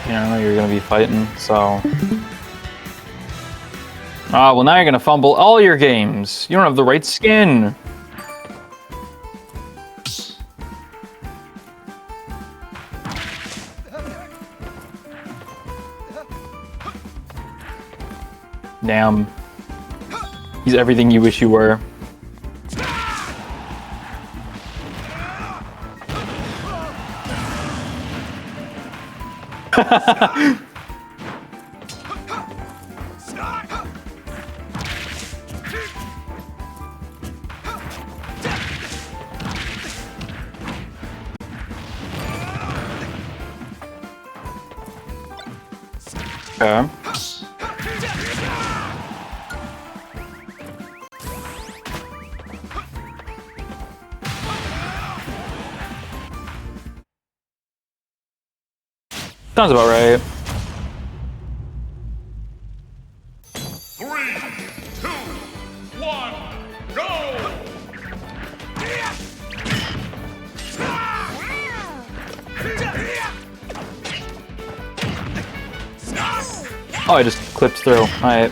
You know, you're gonna be fighting, so. Ah, well now you're gonna fumble all your games. You don't have the right skin. Damn. He's everything you wish you were. Okay. Sounds about right. 3, 2, 1, go! Oh, I just clipped through. Alright.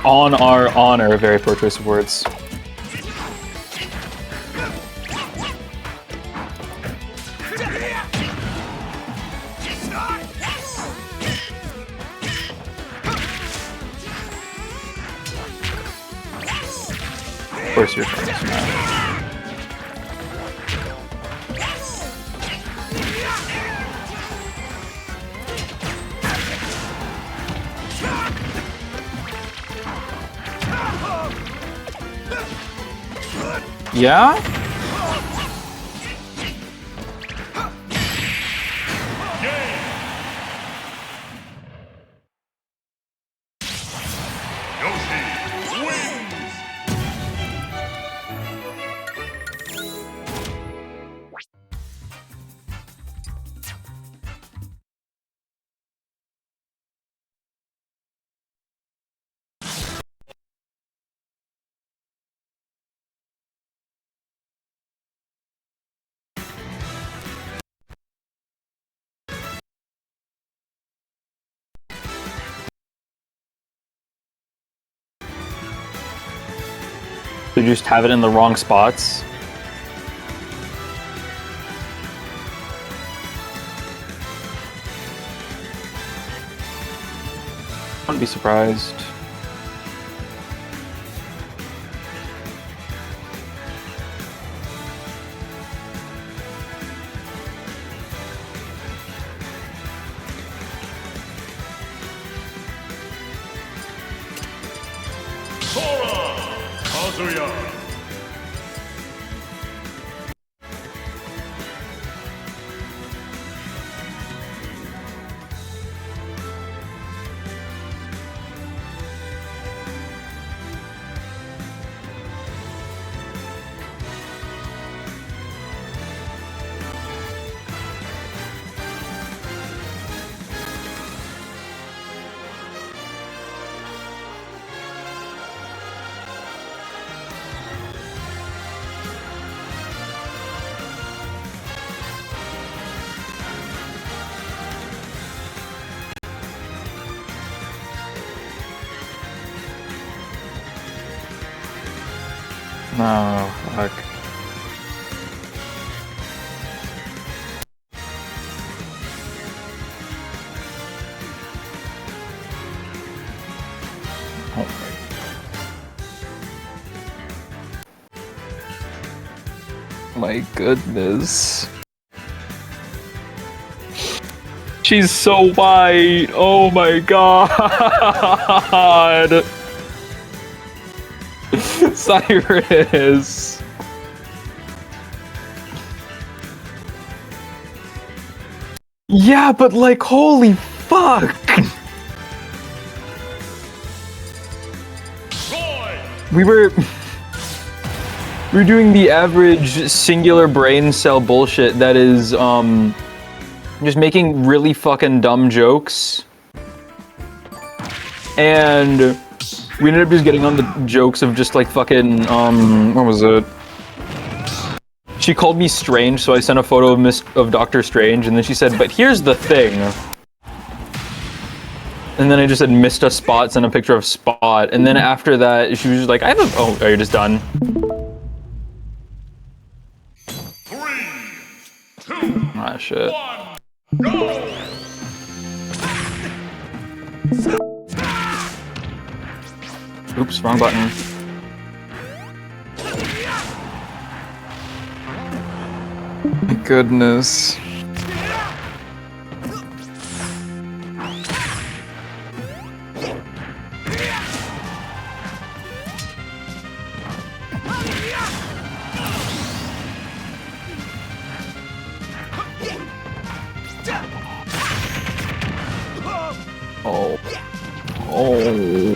On our honor, very poor choice of words. Of course you're trying to smash. Yeah? Yoshi wins! So you just have it in the wrong spots. Wouldn't be surprised. Sora! Kazuya! Oh, fuck. Oh my goodness. She's so white. Oh my god. Cyrus. Yeah, but like, holy fuck. We were doing the average singular brain cell bullshit that is just making really fucking dumb jokes. And we ended up just getting on the jokes of just like fucking what was it? She called me strange, so I sent a photo of Doctor Strange, and then she said, "But here's the thing." And then I just said missed a spot, sent a picture of Spot, and then after that she was just like, "I have a oh, are you just done?" 3, 2, Ah shit. 1, go! Oops, wrong button. My goodness. Oh. Oh.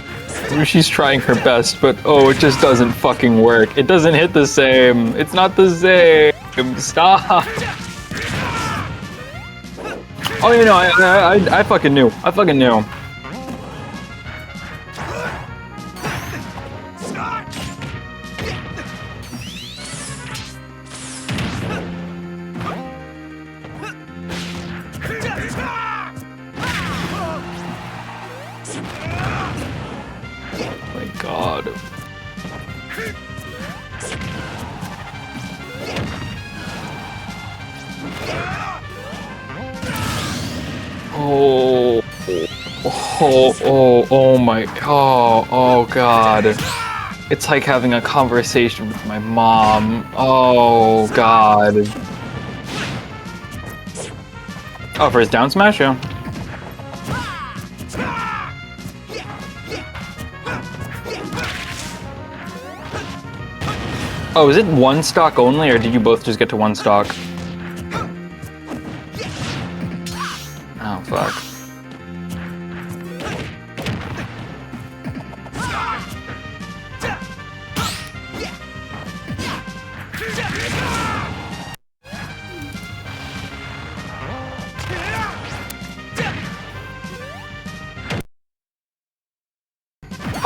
She's trying her best, but oh, it just doesn't fucking work. It doesn't hit the same. It's not the same. Stop. Oh, you know, I fucking knew. I fucking knew. Oh my god. Oh, oh my, oh god. It's like having a conversation with my mom. Oh god. Oh, for his down smash, yeah. Oh, is it one stock only, or did you both just get to one stock? Oh, fuck.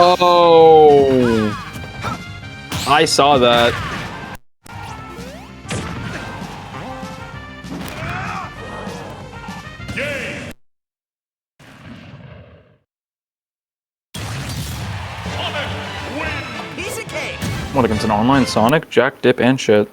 Oh! I saw that. Game! Sonic wins! Piece of cake! What, against an online Sonic? Jack, dip, and shit.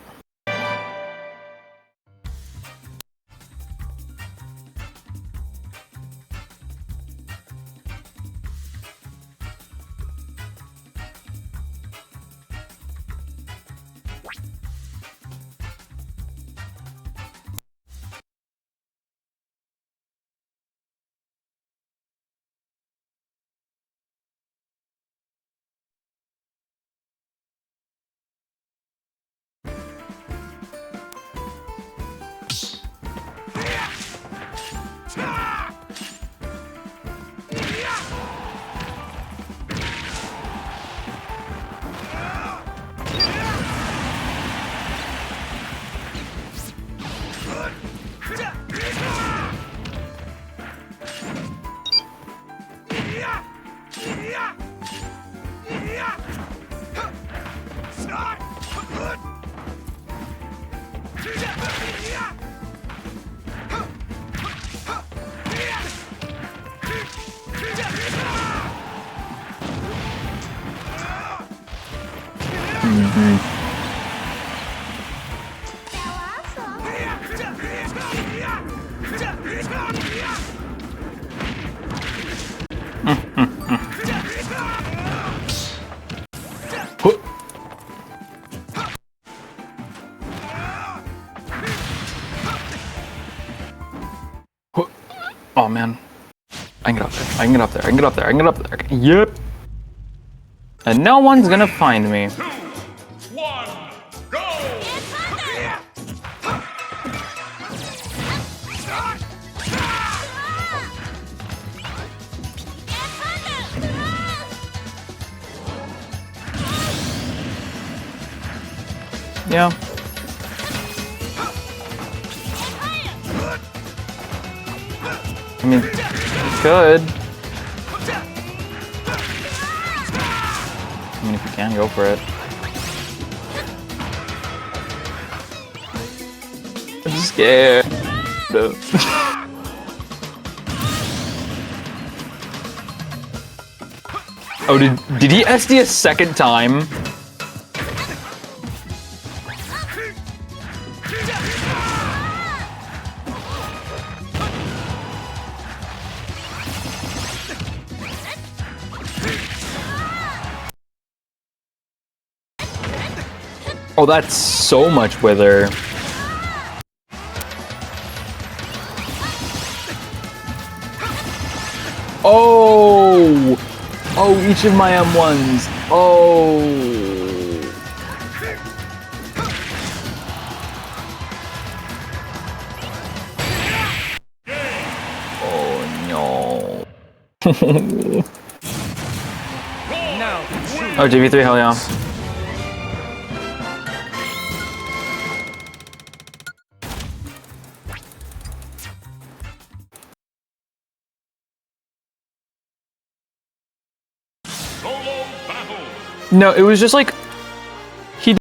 Oh man. I can get up there. I can get up there. I can get up there. I can get up there. Yep. And no one's gonna find me. 2, 1, go! Yeah. I mean, good. I mean, if you can, go for it. I'm scared. Oh, did he SD a second time? Oh, that's so much wither. Oh! Oh, each of my M1s. Oh! Oh, no. Oh, JV3, hell yeah. Solo battle! No, it was just like